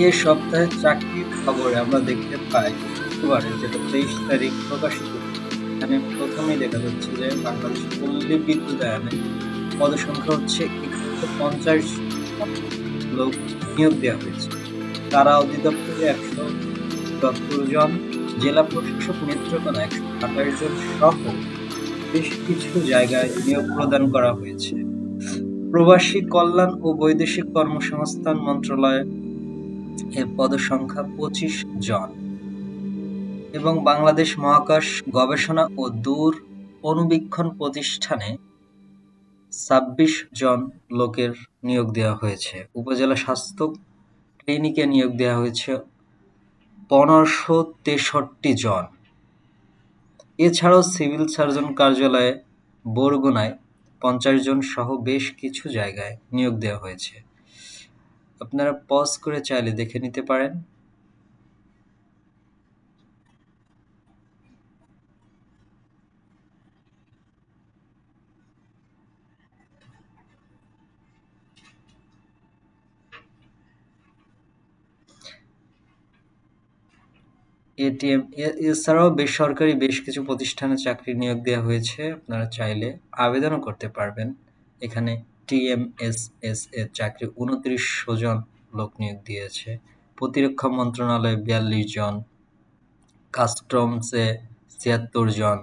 এ সপ্তাহে চাকরির খবরে আমরা দেখতে পাই শুক্রবারে, যেটা 23 তারিখ প্রকাশিত হয়েছে। এখানে প্রথমেই দেখা যাচ্ছে যে বাংলাদেশ পল্লী বিদ্যুতায়নে পদসংখ্যা হচ্ছে 150 লোক নিয়োগ দেওয়া হয়েছে। কারা অধিদপ্তরে 174 জন, জেলা প্রশাসক নেত্রকোনা 128 জন সহ বেশ কিছু জায়গায় নিয়োগ প্রদান করা হয়েছে। প্রবাসী কল্যাণ ও বৈদেশিক কর্মসংস্থান মন্ত্রণালয়ে এর পদসংখ্যা 25 জন এবং বাংলাদেশ মহাকাশ গবেষণা ও দূর অণুবীক্ষণ প্রতিষ্ঠানে 26 জন লোকের নিয়োগ দেওয়া হয়েছে। উপজেলা স্বাস্থ্য ক্লিনিকে নিয়োগ দেওয়া হয়েছে 1563 জন। এছাড়াও সিভিল সার্জন কার্যালয়ে বরগুনায় 50 জন সহ বেশ কিছু জায়গায় নিয়োগ দেওয়া হয়েছে। আপনারা পজ করে চাইলে দেখে নিতে পারেন। এটিএম এছাড়াও বেসরকারি বেশ কিছু প্রতিষ্ঠানে চাকরি নিয়োগ দেওয়া হয়েছে। আপনারা চাইলে আবেদনও করতে পারবেন। এখানে টিএমএসএস এর চাকরি 2900 জন লোক নিয়োগ দিয়েছে। প্রতিরক্ষা মন্ত্রণালয়ে 42 জন, কাস্টমসে 76 জন,